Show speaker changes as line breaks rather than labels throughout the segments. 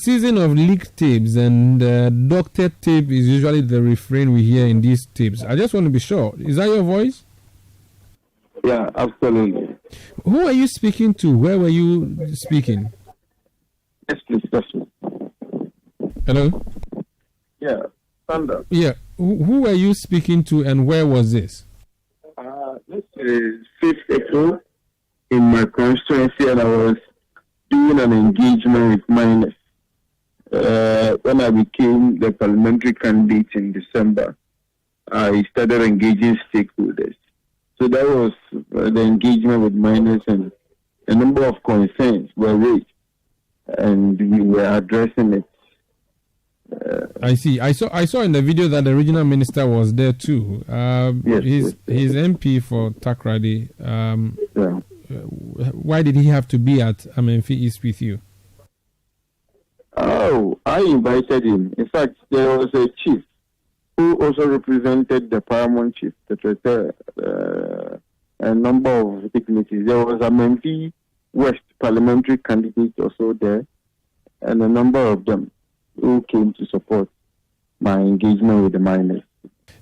season of leaked tapes and doctored tape is usually the refrain we hear in these tapes. I just want to be sure. Is that your voice?
Yeah, absolutely.
Who are you speaking to? Where were you speaking?
Yes, please.
Hello?
Yeah, Thunder.
Yeah. Who were you speaking to and where was this?
This is 5th April in my constituency, and I was doing an engagement with minors. When I became the parliamentary candidate in December, I started engaging stakeholders. So that was the engagement with minors, and a number of concerns were raised, and we were addressing it.
I see. I saw in the video that the regional minister was there too. His MP for Takrady. Why did he have to be at Amenfi East with you?
Oh, I invited him. In fact, there was a chief who also represented the paramount chief, a number of dignitaries. There was a Amenfi West parliamentary candidate also there, and a number of them who came to support my engagement with the minors.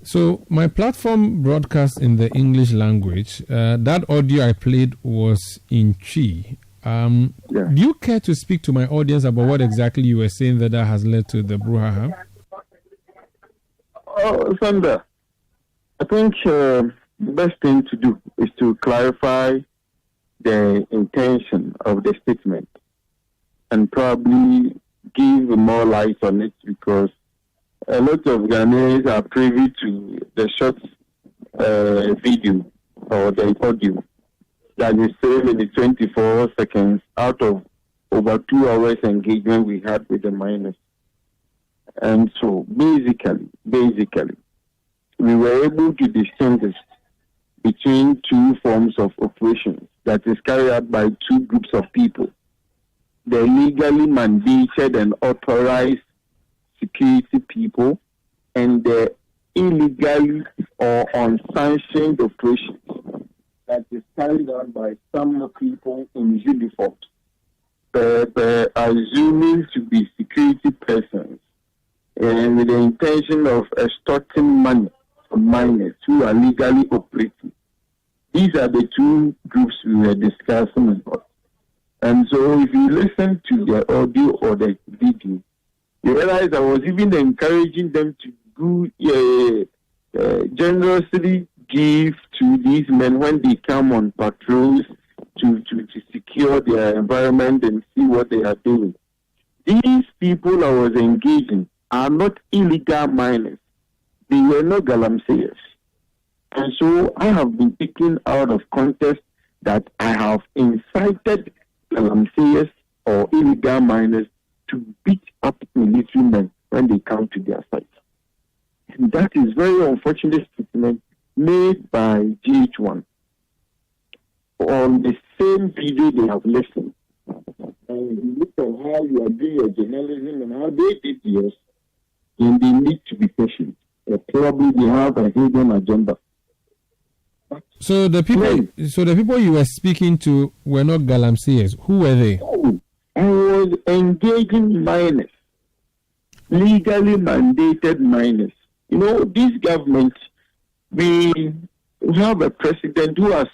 So my platform broadcasts in the English language. That audio I played was in Chi. Do you care to speak to my audience about what exactly you were saying that has led to the brouhaha?
Oh, Sandra, I think the best thing to do is to clarify the intention of the statement and probably give more light on it, because a lot of Ghanaians are privy to the short video or the audio that is 3 minutes 24 seconds out of over 2 hours engagement we had with the minors. And so basically, we were able to distinguish between two forms of operations that is carried out by two groups of people: the legally mandated and authorized security people, and the illegal or unsanctioned operations that is carried out by some people in uniform, assuming to be security persons, and with the intention of extorting money from minors who are legally operating. These are the two groups we were discussing about. And so if you listen to the audio or the video, you realize I was even encouraging them to generously give to these men when they come on patrols to secure their environment and see what they are doing. These people I was engaging are not illegal miners. They were not galamseyers. And so I have been taken out of context that I have incited galamseyers or illegal miners to beat up military men when they come to their site. And that is very unfortunate statement made by GH1 on the same video they have listened. And you look at how you are doing your journalism and how they did yours, then they need to be patient. Probably they have a hidden agenda.
So the people you were speaking to were not galamseyers. Who were they?
Oh, I was engaging minors, legally mandated minors. You know, this government, we have a president who has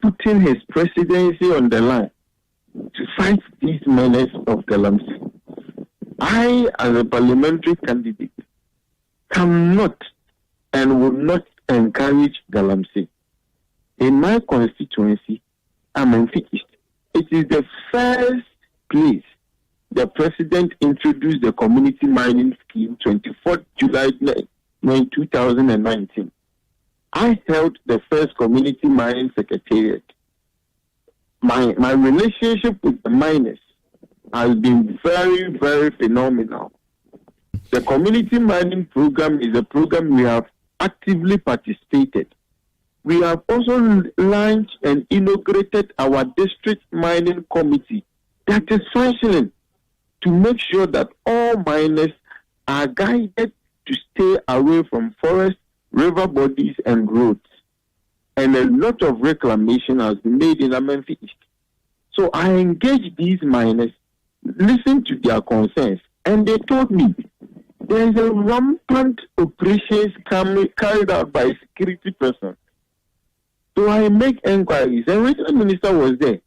put in his presidency on the line to fight these menace of galamsey. I, as a parliamentary candidate, cannot and will not encourage galamsey. In my constituency, Amenfi East, it is the first place the president introduced the community mining scheme 24th July 2019. I held the first community mining secretariat. My relationship with the miners has been very, very phenomenal. The community mining program is a program we have actively participated. We have also launched and inaugurated our district mining committee that is functioning to make sure that all miners are guided to stay away from forests, river bodies, and roads. And a lot of reclamation has been made in Amenfi East. So I engage these miners listened to their concerns, and they told me there is a rampant operations carried out by security persons. So I make inquiries, and regional minister was there.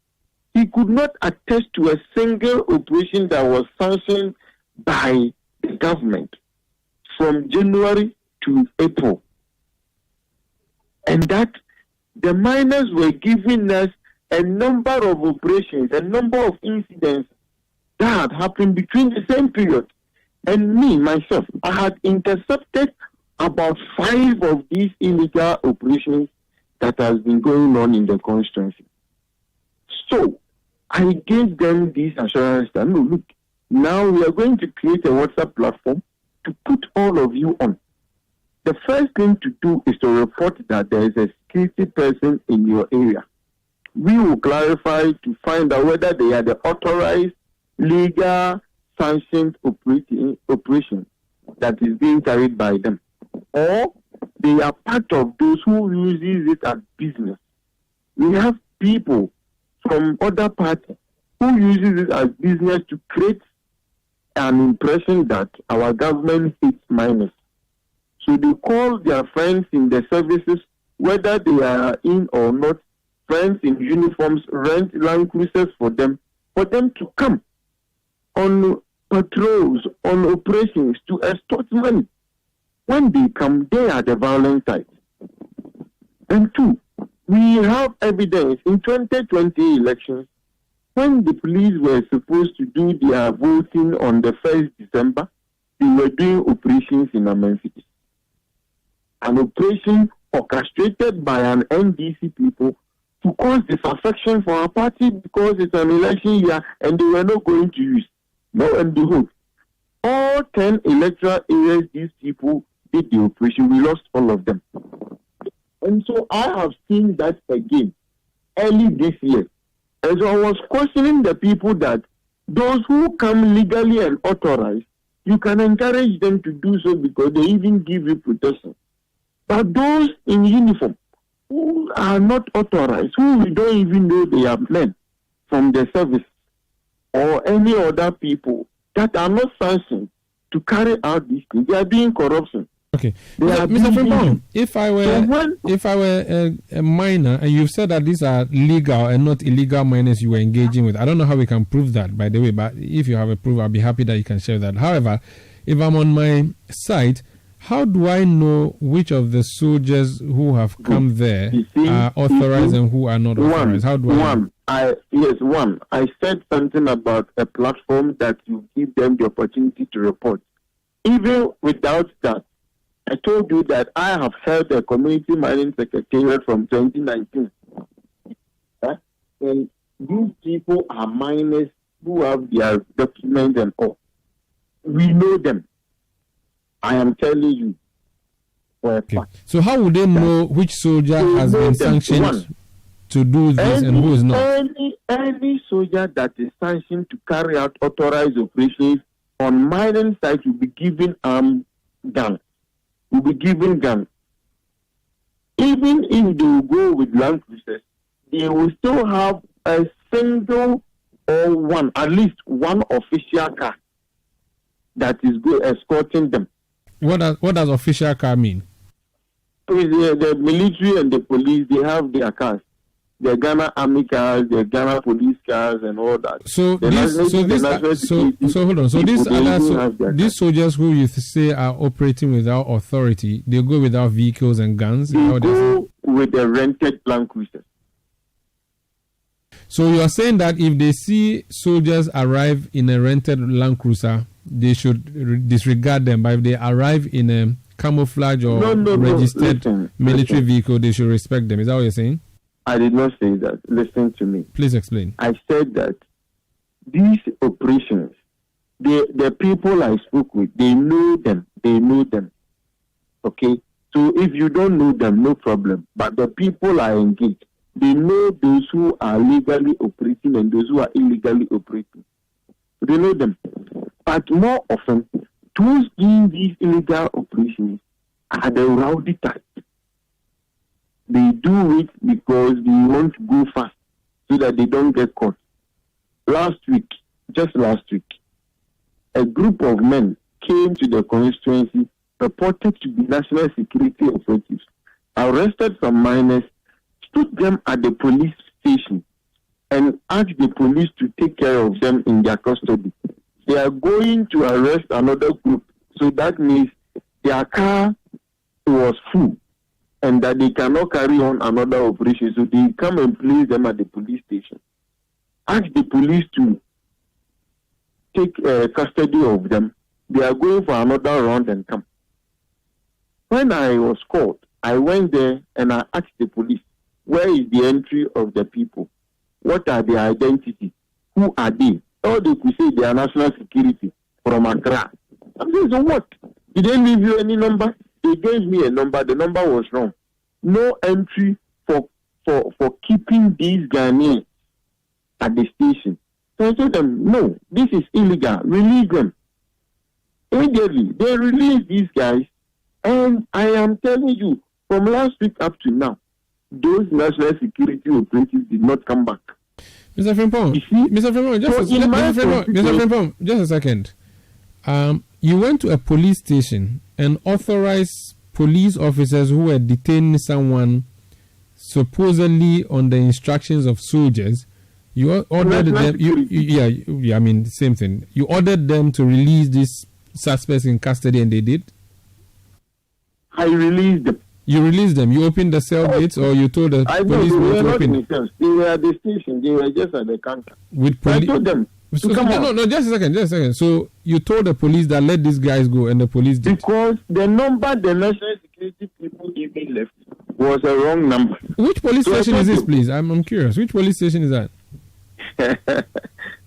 He could not attest to a single operation that was sanctioned by the government from January to April. And that the miners were giving us a number of operations, a number of incidents that had happened between the same period. And me, myself, I had intercepted about 5 of these illegal operations that has been going on in the constituency. So I gave them this assurance that, no, look, now we are going to create a WhatsApp platform to put all of you on. The first thing to do is to report that there is a security person in your area. We will clarify to find out whether they are the authorized, legal, sanctioned operation that is being carried by them, or they are part of those who uses it as business. We have people from other parties who uses it as business to create an impression that our government hates minors. So they call their friends in the services, whether they are in or not, friends in uniforms, rent land cruisers for them to come on patrols, on operations to extort money. When they come, they are the violent types. And 2, we have evidence in 2020 elections, when the police were supposed to do their voting on the 1st December, they were doing operations in Amenfi. An operation orchestrated by an NDC people to cause disaffection for our party because it's an election year and they were not going to use. Lo and behold, all 10 electoral areas these people did the operation, we lost all of them. And so I have seen that again early this year. And so I was questioning the people that those who come legally and authorized, you can encourage them to do so because they even give you protection. But those in uniform who are not authorized, who we don't even know they are men from the service or any other people that are not sanctioned to carry out these things, they are doing corruption.
Okay, Mr. Frimpong, if I were a miner, and you've said that these are legal and not illegal miners you were engaging with, I don't know how we can prove that, by the way, but if you have a proof, I'll be happy that you can share that. However, if I'm on my site, how do I know which of the soldiers who have come there are authorized and who are not authorized? How do I know?
I said something about a platform that you give them the opportunity to report. Even without that, I told you that I have held a community mining secretariat from 2019. And these people are miners who have their documents and all. We know them. I am telling you.
Okay. So how would they know which soldier has been sanctioned to do this and who is not?
Any soldier that is sanctioned to carry out authorized operations on mining sites will be given guns. Will be given guns. Even if they will go with land cruisers, they will still have a single or one, at least one official car that is escorting them.
What does official car mean?
The military and the police, they have their cars. The Ghana Army cars, the Ghana police cars, and all that.
So hold on. So these soldiers who you say are operating without authority, they go without vehicles and guns.
They go with a rented land cruiser.
So you are saying that if they see soldiers arrive in a rented land cruiser, they should disregard them. But if they arrive in a camouflage or registered military vehicle, they should respect them. Is that what you're saying?
I did not say that. Listen to me.
Please explain.
I said that these operations, the people I spoke with, they know them. They know them. Okay? So if you don't know them, no problem. But the people I engage, they know those who are legally operating and those who are illegally operating. They know them. But more often, those doing these illegal operations are the rowdy type. They do it because they want to go fast so that they don't get caught. Last week, just last week, a group of men came to the constituency, reported to be national security operatives, arrested some minors, stood them at the police station, and asked the police to take care of them in their custody. They are going to arrest another group, so that means their car was full and that they cannot carry on another operation, so they come and place them at the police station. Ask the police to take custody of them. They are going for another round and come. When I was called, I went there and I asked the police, where is the entry of the people? What are their identities? Who are they? All they could say they are national security from Accra. I'm saying, so what? Did they leave you any number? They gave me a number. The number was wrong. No entry for keeping these Ghanaians at the station. So I told them, no, this is illegal. Release them. Immediately, they released these guys. And I am telling you, from last week up to now, those national security operatives did not come back.
Mr. Frimpong, just a second. You went to a police station and authorized police officers who were detaining someone supposedly on the instructions of soldiers. You ordered them. I mean, the same thing. You ordered them to release these suspects in custody, and they did.
I released them.
You released them. You opened the cell gates, or you told the police to open it?
They were at the station. They were just at the counter.
I
told them to come on.
No, just a second. So you told the police that let these guys go, and the police did.
Because the number the national security people even left was a wrong number.
Which police station is this, please? I'm curious. Which police station is that?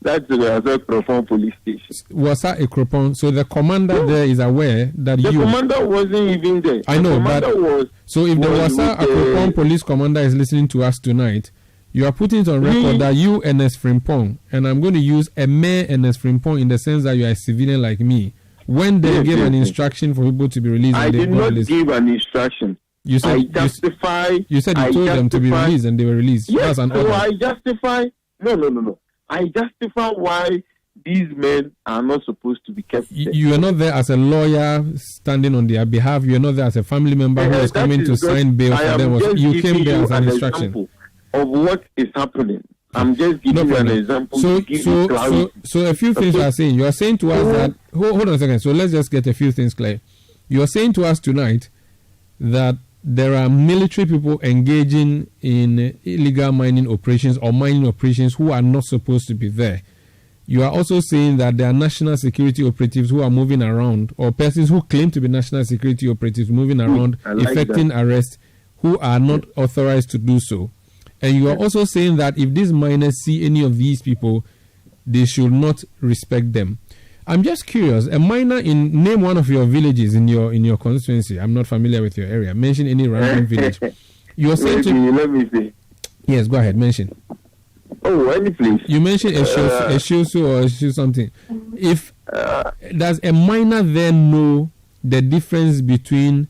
That's the Wasa police station.
Wasa Ekropon. So the commander there is aware that
the commander wasn't even there.
I know, but so if the Wasa Ekropon police commander is listening to us tonight, you are putting it on record that you, Ernest Frimpong, and I'm going to use a mere Ernest Frimpong in the sense that you are a civilian like me, when they gave an instruction for people to be released.
I did not give an instruction.
You said you told them to be released and they were released.
Yes, so I justify. No. I justify why these men are not supposed to be kept.
You are not there as a lawyer standing on their behalf. You are not there as a family member who is coming to sign bail for them. You came there as an instruction
of what is happening. I'm just giving you an example. So
a few things you are saying. You are saying to us that hold on a second. So let's just get a few things clear. You are saying to us tonight that there are military people engaging in illegal mining operations or mining operations who are not supposed to be there. You are also saying that there are national security operatives who are moving around, or persons who claim to be national security operatives moving around, effecting arrests, who are not authorized to do so. And you are also saying that if these miners see any of these people, they should not respect them. I'm just curious. A miner name one of your villages in your constituency. I'm not familiar with your area. Mention any random village. You are saying
let me see.
Yes, go ahead. Mention.
Oh, any place.
You mentioned a shosu or a shoe something. If does a miner then know the difference between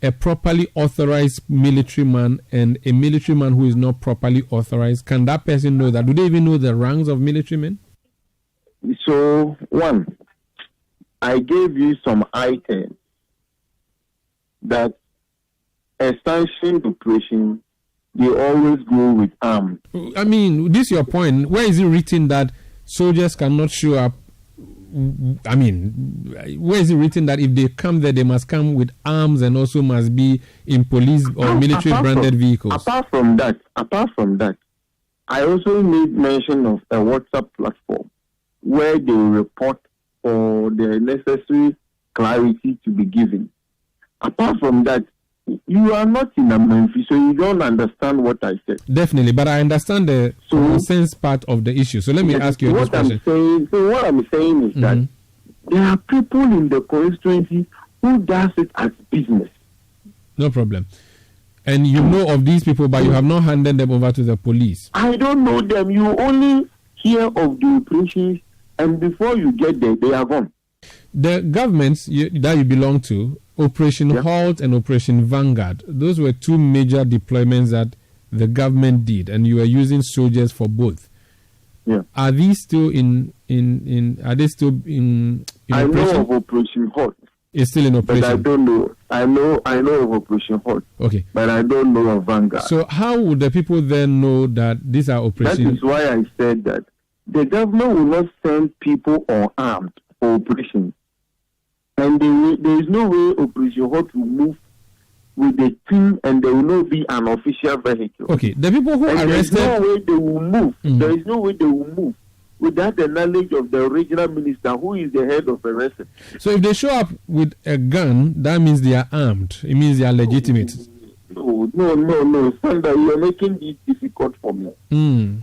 a properly authorized military man and a military man who is not properly authorized? Can that person know that? Do they even know the ranks of military men?
So, one, I gave you some items that a sanctioned operation, they always go with arms.
I mean, this is your point. Where is it written that soldiers cannot show up? I mean, where is it written that if they come there, they must come with arms and also must be in police or military branded vehicles?
Apart from that, I also made mention of a WhatsApp platform where they report for the necessary clarity to be given. Apart from that, you are not in Amenfi, so you don't understand what I said.
Definitely, but I understand the sense part of the issue. So let me ask you this question.
What I'm saying is that there are people in the constituency who does it as business.
No problem. And you know of these people, but you have not handed them over to the police.
I don't know them. You only hear of the operations, and before you get there, they are gone.
The governments that you belong to, Operation Halt and Operation Vanguard, those were two major deployments that the government did, and you were using soldiers for both. Are these still in are they still in
I
operation?
know of Operation Hot.
It's still in operation.
But I don't know. I know of Operation Hot.
Okay.
But I don't know of Vanguard.
So how would the people then know that these are operations?
That is why I said that the government will not send people unarmed for operations. And there is no way Operation Hot will move with the team, and there will not be an official vehicle.
Okay, the people who arrested...
There is no way they will move. There is no way they will move without the knowledge of the original minister, who is the head of arrested.
So if they show up with a gun, that means they are armed. It means they are legitimate.
No. Sandra, you are making this difficult for me.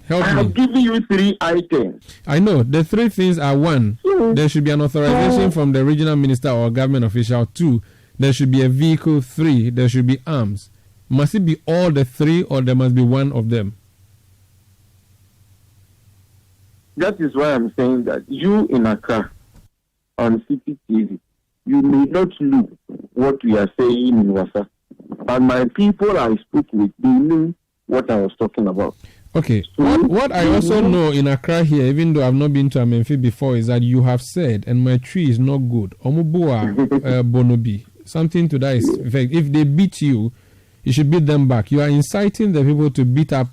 Help me.
I have given you 3 items.
I know. The 3 things are: 1, there should be an authorization from the regional minister or government official. 2, there should be a vehicle. 3, there should be arms. Must it be all the 3, or there must be one of them?
That is why I'm saying that you in Accra on CCTV, you may not know what we are saying in Wasa. But my people I spoke with, they knew what I was talking about.
Okay. So what I also know in Accra here, even though I've not been to Amenfi before, is that you have said, and my tree is not good. Omubua Bonobi. Something to that effect. If they beat you, you should beat them back. You are inciting the people to beat up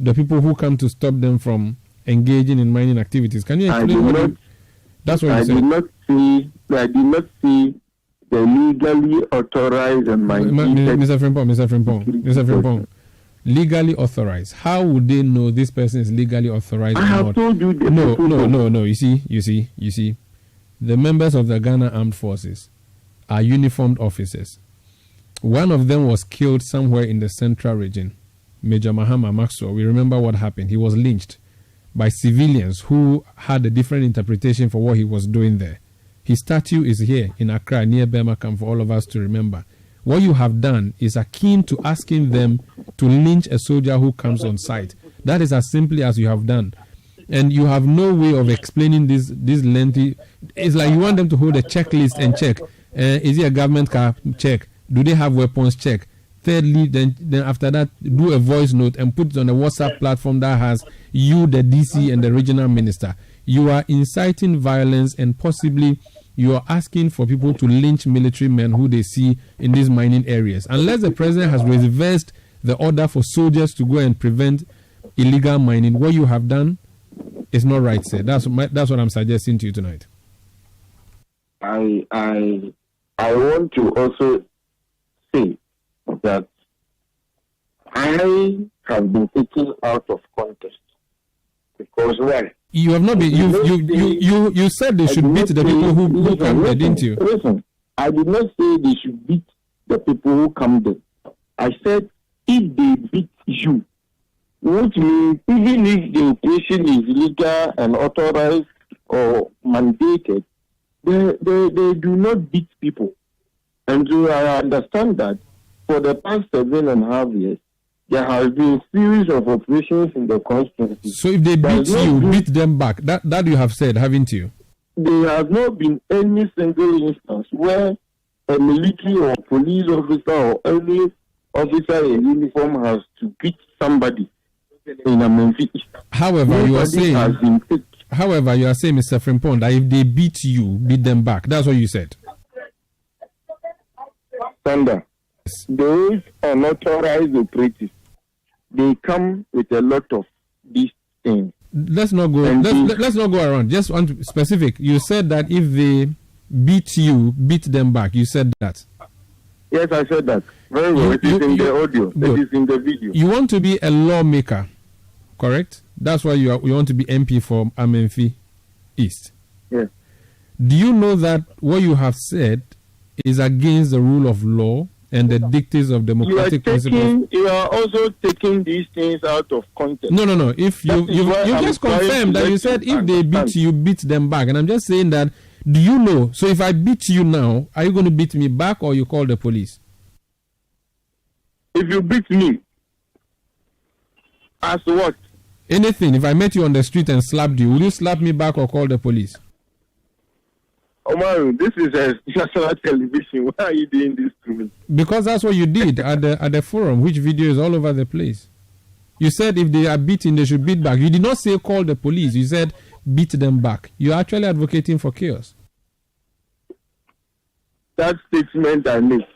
the people who come to stop them from engaging in mining activities. Can you explain that's what you said?
I did not see the legally authorized and
Mr. Frimpong. Legally authorized. How would they know this person is legally authorized?
I have told you the
No. You see. The members of the Ghana Armed Forces are uniformed officers. One of them was killed somewhere in the central region. Major Mahama Maxwell. We remember what happened. He was lynched by civilians who had a different interpretation for what he was doing there. His statue is here in Accra, near Bemakam, for all of us to remember. What you have done is akin to asking them to lynch a soldier who comes on site. That is as simply as you have done. And you have no way of explaining this lengthy... It's like you want them to hold a checklist and check. Is it a government car? Check. Do they have weapons? Check. Thirdly, then after that, do a voice note and put it on a WhatsApp platform that has you, the DC, and the regional minister. You are inciting violence, and possibly you are asking for people to lynch military men who they see in these mining areas. Unless the president has reversed the order for soldiers to go and prevent illegal mining, what you have done is not right, sir. That's what I'm suggesting to you tonight.
I want to also say that I have been taken out of context because why?
You have not been. You said they should beat the people who come there, didn't you?
Listen, I did not say they should beat the people who come there. I said if they beat you, which means even if the operation is legal and authorized or mandated, they do not beat people. And so I understand that for the past 7.5 years, there has been a series of operations in the constituency.
So if they beat you, beat them back. That you have said, haven't you?
There has not been any single instance where a military or police officer or any officer in uniform has to beat somebody in Amenfi.
However, you are saying, Mr. Frimpong, that if they beat you, beat them back. That's what you said.
Thunder. Those unauthorized operatives, they come with a lot of these things.
Let's not go around. Just one specific. You said that if they beat you, beat them back. You said that.
Yes, I said that. Very well. It is in the audio. It is in the video.
You want to be a lawmaker, correct? That's why you want to be MP for Amenfi East.
Yes.
Do you know that what you have said is against the rule of law and the dictates of democratic principles?
You are also taking these things out of context.
No. If you just confirmed that you said if they beat you, beat them back. And I'm just saying that, do you know? So if I beat you now, are you going to beat me back or you call the police?
If you beat me, as what?
Anything. If I met you on the street and slapped you, will you slap me back or call the police?
Omar, this is a national television. Why are you doing this to me?
Because that's what you did at the forum, which video is all over the place. You said if they are beaten, they should beat back. You did not say call the police. You said beat them back. You're actually advocating for chaos.
That statement I made,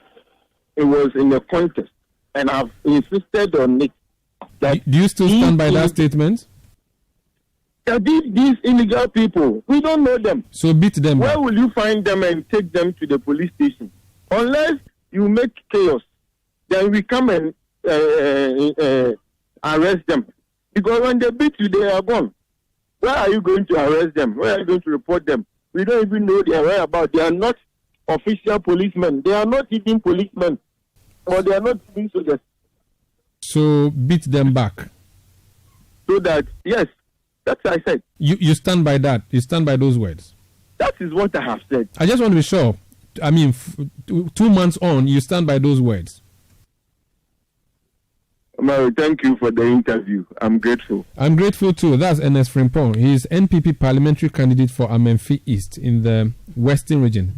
it was in a context, and I've insisted on it.
Do you still stand by that statement?
These illegal people, we don't know them.
So beat them back.
Where will you find them and take them to the police station? Unless you make chaos, then we come and arrest them. Because when they beat you, they are gone. Where are you going to arrest them? Where are you going to report them? We don't even know their whereabouts. They are not official policemen. They are not even policemen. Or they are not even soldiers.
So beat them back.
So that, yes, that's what I said.
You stand by that? You stand by those words?
That is what I have said.
I just want to be sure. I mean, 2 months on, you stand by those words?
Mary, thank you for the interview. I'm grateful.
I'm grateful too. That's Ernest Frimpong. He is NPP parliamentary candidate for Amenfi East in the Western region.